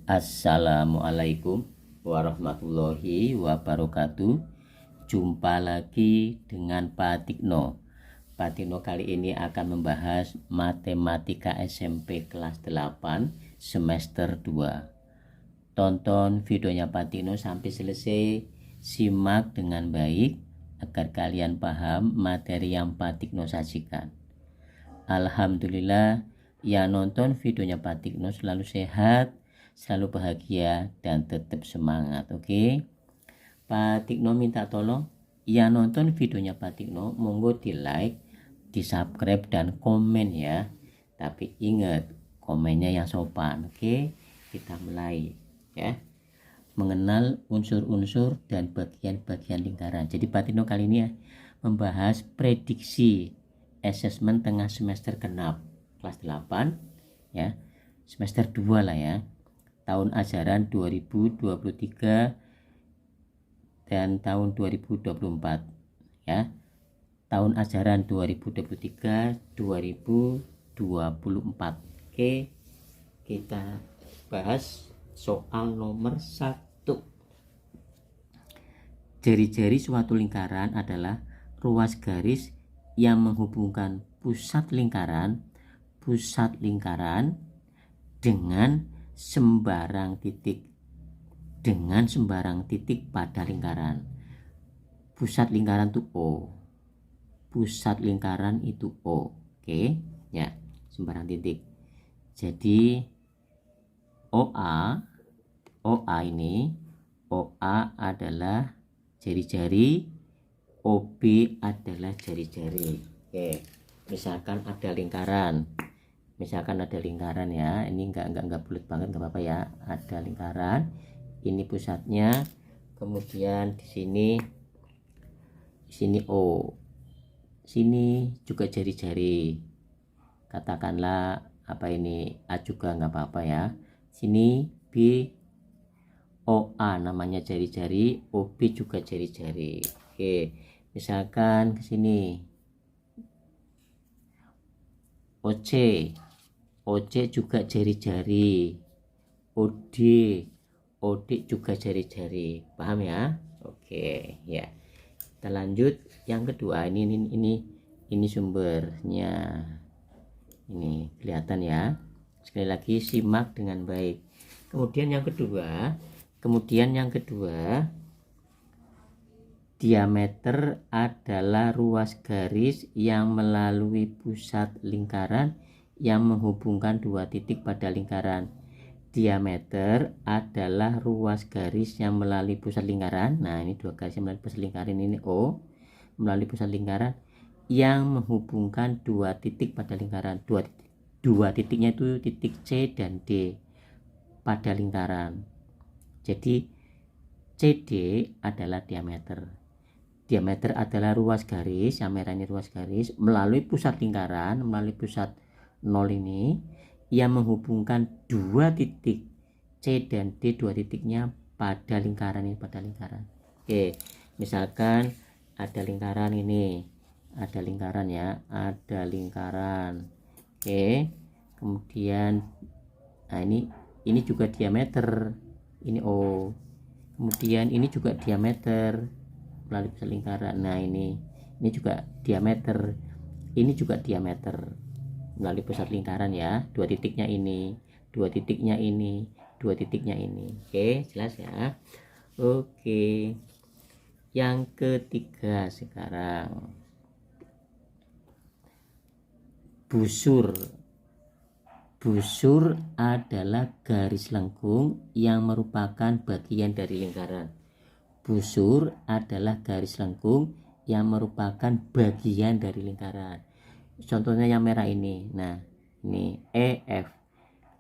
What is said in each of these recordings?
Assalamualaikum warahmatullahi wabarakatuh. Jumpa lagi dengan Pak Tikno. Pak Tikno kali ini akan membahas matematika SMP kelas 8 semester 2. Tonton videonya Pak Tikno sampai selesai, simak dengan baik agar kalian paham materi yang Pak Tikno sajikan. Alhamdulillah, yang nonton videonya Pak Tikno selalu sehat, selalu bahagia, dan tetap semangat. Oke, Pak Tikno minta tolong yang nonton videonya Pak Tikno monggo di like, di subscribe, dan komen ya. Tapi ingat, komennya yang sopan. Oke, kita mulai ya. Mengenal unsur-unsur dan bagian-bagian lingkaran. Jadi Pak Tikno kali ini ya membahas prediksi asesmen tengah semester genap kelas 8 ya, semester 2 lah ya, tahun ajaran 2023 dan tahun 2024 ya, tahun ajaran 2023-2024. Oke, kita bahas soal nomor 1. Jari-jari suatu lingkaran adalah ruas garis yang menghubungkan pusat lingkaran dengan sembarang titik pada lingkaran. Pusat lingkaran itu O. Pusat lingkaran itu O. Oke, ya, sembarang titik. Jadi OA adalah jari-jari, OB adalah jari-jari. Oke, misalkan ada lingkaran ya, ini enggak bulat banget, enggak apa-apa ya. Ada lingkaran, ini pusatnya, kemudian di sini O, sini juga jari-jari, katakanlah apa ini A juga enggak apa-apa ya. Sini B, OA namanya jari-jari, OB juga jari-jari. Oke, misalkan ke sini OC juga jari-jari, OD juga jari-jari. Paham ya? Oke, ya. Kita lanjut yang kedua. Ini sumbernya. Ini kelihatan ya. Sekali lagi simak dengan baik. Kemudian yang kedua, diameter adalah ruas garis yang melalui pusat lingkaran yang menghubungkan dua titik pada lingkaran. Diameter adalah ruas garis yang melalui pusat lingkaran. Nah, ini dua garis yang melalui pusat lingkaran, ini O, melalui pusat lingkaran yang menghubungkan dua titik pada lingkaran. Dua titiknya itu titik C dan D pada lingkaran. Jadi CD adalah diameter. Diameter adalah ruas garis, yang merah ini ruas garis, melalui pusat lingkaran, melalui pusat 0 ini, yang menghubungkan dua titik C dan D, dua titiknya pada lingkaran ini, pada lingkaran. Oke, misalkan ada lingkaran ini, ada lingkaran ya, ada lingkaran. Oke, kemudian nah ini juga diameter, ini O. Kemudian ini juga diameter melalui pusat lingkaran. Nah, ini juga diameter, ini juga diameter melalui pusat lingkaran ya. Dua titiknya ini, dua titiknya ini, dua titiknya ini. Oke, jelas ya. Oke, yang ketiga sekarang, busur adalah garis lengkung yang merupakan bagian dari lingkaran. Busur adalah garis lengkung yang merupakan bagian dari lingkaran. Contohnya yang merah ini. Nah, ini EF.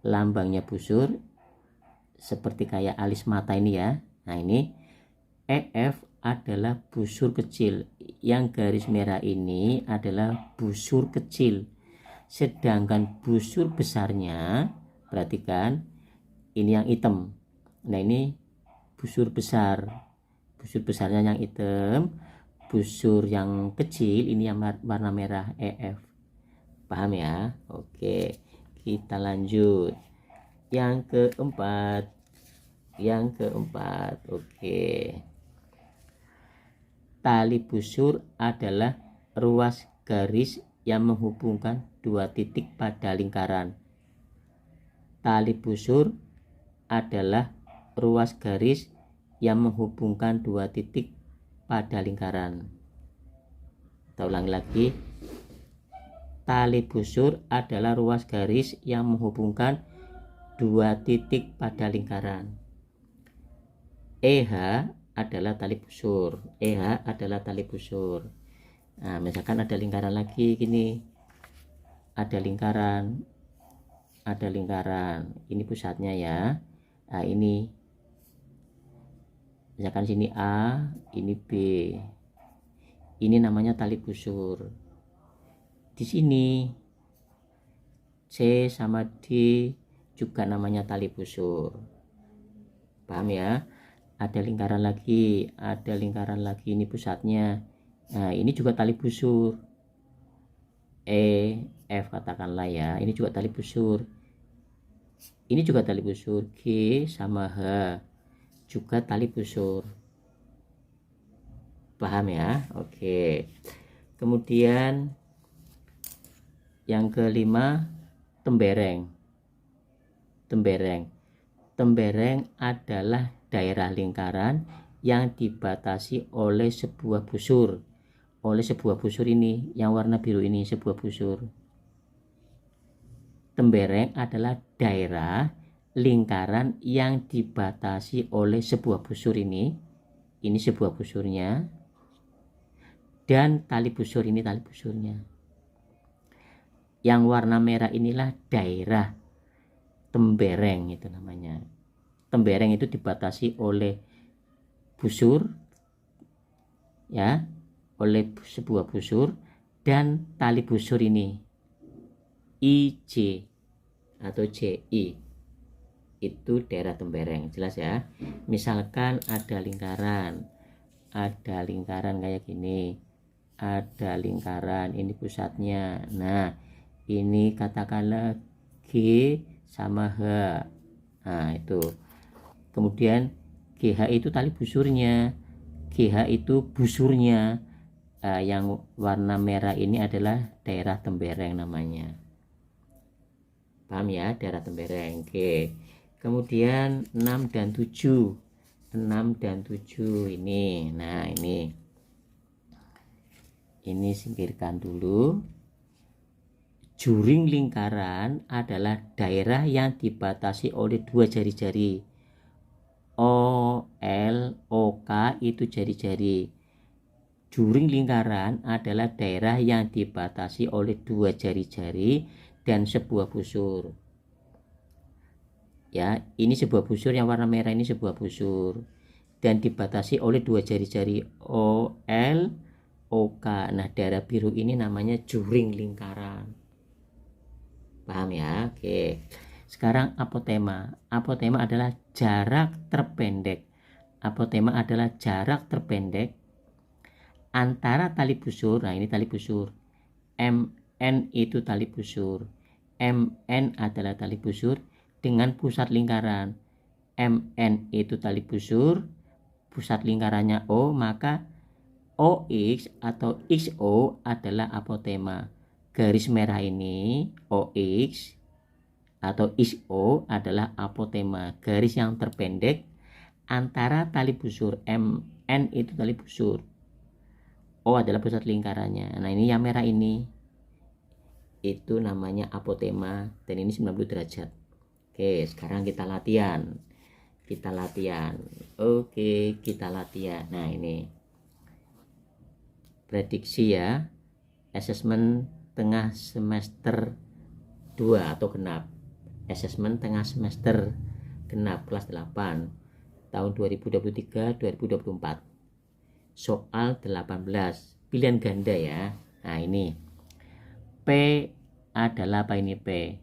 Lambangnya busur seperti kayak alis mata ini ya. Nah, ini EF adalah busur kecil. Yang garis merah ini adalah busur kecil. Sedangkan busur besarnya, perhatikan, ini yang hitam. Nah, ini busur besar. Busur besarnya yang hitam, busur yang kecil ini yang warna merah, EF. Paham ya? Oke, kita lanjut. Yang keempat, oke. Tali busur adalah ruas garis yang menghubungkan dua titik pada lingkaran. Tali busur adalah ruas garis yang menghubungkan dua titik pada lingkaran. Kita ulangi lagi. Tali busur adalah ruas garis yang menghubungkan dua titik pada lingkaran. EH adalah tali busur. EH adalah tali busur. Nah, misalkan ada lingkaran lagi gini. Ada lingkaran. Ini pusatnya ya. Nah, ini. Misalkan sini A, ini B. Ini namanya tali busur. Di sini C sama D juga namanya tali busur. Paham ya? Ada lingkaran lagi, ini pusatnya. Nah, ini juga tali busur. E, F katakanlah ya, ini juga tali busur. Ini juga tali busur. G sama H juga tali busur. Paham ya? Oke. Kemudian yang kelima, tembereng. Tembereng adalah daerah lingkaran yang dibatasi oleh sebuah busur. Ini yang warna biru ini, sebuah busur. Tembereng adalah daerah lingkaran yang dibatasi oleh sebuah busur ini. Ini sebuah busurnya. Dan tali busur ini tali busurnya. Yang warna merah inilah daerah tembereng, itu namanya. Tembereng itu dibatasi oleh busur ya, oleh sebuah busur dan tali busur ini IJ atau JI, itu daerah tembereng. Jelas ya? Misalkan ada lingkaran kayak gini, ada lingkaran, ini pusatnya. Nah, ini katakanlah G sama H. Nah, itu. Kemudian GH itu tali busurnya, GH itu busurnya. Yang warna merah ini adalah daerah tembereng namanya. Paham ya, daerah tembereng. Oke. Kemudian 6 dan 7 ini. Nah, ini singkirkan dulu. Juring lingkaran adalah daerah yang dibatasi oleh dua jari-jari. O, L, O, K itu jari-jari. Juring lingkaran adalah daerah yang dibatasi oleh dua jari-jari dan sebuah busur. Ya, ini sebuah busur, yang warna merah ini sebuah busur dan dibatasi oleh dua jari-jari O, L, O, K. Nah, daerah biru ini namanya juring lingkaran. Paham ya? Oke. Sekarang apotema. Apotema adalah jarak terpendek. Apotema adalah jarak terpendek antara tali busur. Nah, ini tali busur. MN itu tali busur. MN adalah tali busur dengan pusat lingkaran. MN itu tali busur, pusat lingkarannya O, maka OX atau XO adalah apotema. Garis merah ini OX atau XO adalah apotema, garis yang terpendek antara tali busur. MN itu tali busur, O adalah pusat lingkarannya. Nah, ini yang merah ini itu namanya apotema dan ini 90 derajat. Oke, sekarang kita latihan. Oke, kita latihan. Nah, ini prediksi ya, asesmen tengah semester 2 atau genap. Asesmen tengah semester genap kelas 8 tahun 2023-2024. Soal 18, pilihan ganda ya. Nah, ini P adalah apa ini? P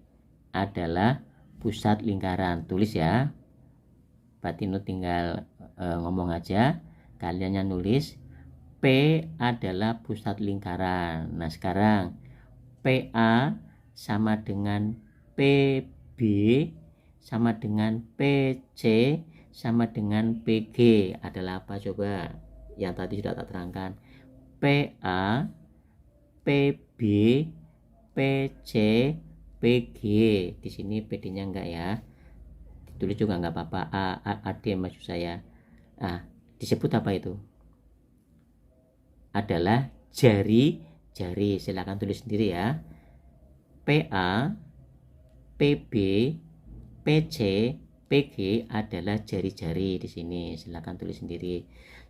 adalah pusat lingkaran. Tulis ya. Batinu tinggal ngomong aja, kalian yang nulis. P adalah pusat lingkaran. Nah, sekarang PA sama dengan PB sama dengan PC sama dengan PG adalah apa coba? Yang tadi sudah tak terangkan. PA, PB, PC, PG. Di sini PD-nya enggak ya. Ditulis juga enggak apa-apa. AD maksud saya. Disebut apa itu? Adalah jari-jari. Silakan tulis sendiri ya. PA, PB, PC, PG adalah jari-jari di sini. Silakan tulis sendiri.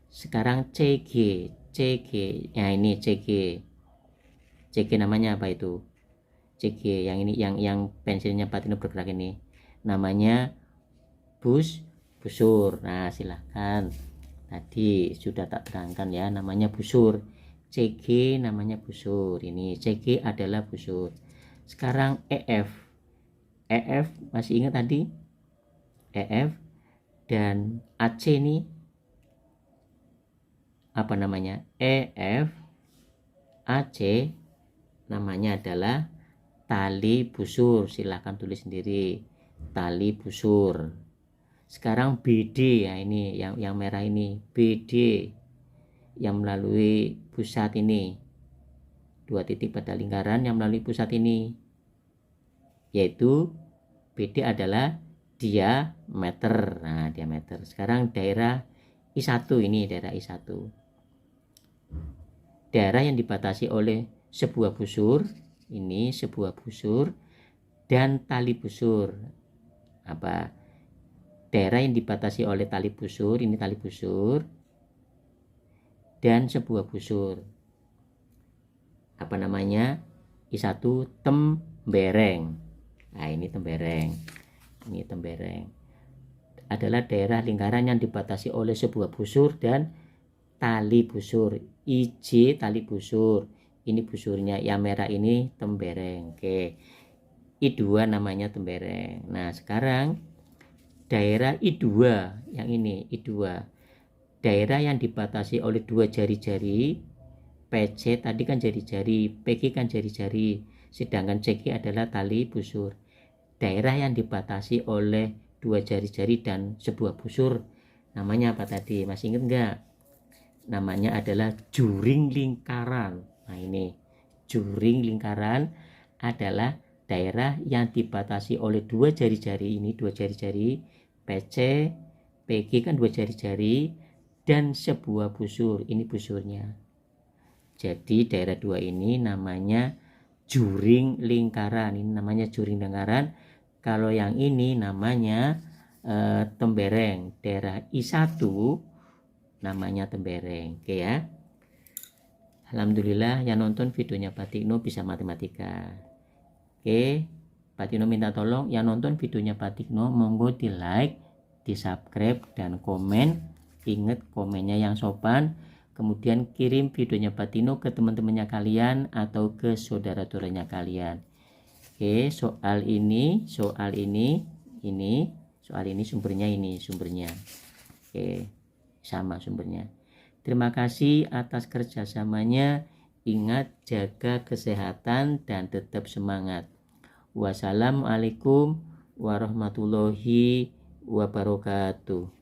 Sekarang CG, ya ini CG namanya apa itu? CG yang ini, yang pensilnya Pak Tino bergerak ini, namanya busur. Nah, silahkan. Tadi sudah tak terangkan ya, namanya busur. CG namanya busur. Ini CG adalah busur. Sekarang EF masih ingat tadi? EF dan AC ini apa namanya? EF AC namanya adalah tali busur. Silahkan tulis sendiri, tali busur. Sekarang BD ya, ini yang merah ini, BD yang melalui pusat ini, 2 titik pada lingkaran yang melalui pusat ini, yaitu BD adalah diameter. Nah, diameter. Sekarang daerah I1 ini, daerah I1. Daerah yang dibatasi oleh sebuah busur, ini sebuah busur dan tali busur. Apa? Daerah yang dibatasi oleh tali busur, ini tali busur dan sebuah busur. Apa namanya? I1 tembereng. Nah, ini tembereng. Ini tembereng. Adalah daerah lingkaran yang dibatasi oleh sebuah busur dan tali busur. IJ tali busur. Ini busurnya, yang merah ini tembereng. Oke. I2 namanya tembereng. Nah, sekarang daerah I2 yang ini, I2. Daerah yang dibatasi oleh 2 jari-jari. PC tadi kan jari-jari, PG kan jari-jari, sedangkan CG adalah tali busur. Daerah yang dibatasi oleh 2 jari-jari dan sebuah busur namanya apa tadi? Masih ingat enggak? Namanya adalah juring lingkaran. Nah, ini juring lingkaran adalah daerah yang dibatasi oleh 2 jari-jari, ini 2 jari-jari, PC, PG kan 2 jari-jari dan sebuah busur, ini busurnya. Jadi daerah 2 ini namanya juring lingkaran. Ini namanya juring lingkaran. Kalau yang ini namanya tembereng. Daerah I1 namanya tembereng. Oke ya. Alhamdulillah yang nonton videonya Pak Tikno bisa matematika. Oke, Pak Tikno minta tolong yang nonton videonya Pak Tikno monggo di like, di subscribe dan komen. Ingat komennya yang sopan. Kemudian kirim videonya Pak Tino ke teman-temannya kalian atau ke saudara-saudaranya kalian. Oke, soal ini sumbernya. Oke, sama sumbernya. Terima kasih atas kerjasamanya. Ingat jaga kesehatan dan tetap semangat. Wassalamualaikum warahmatullahi wabarakatuh.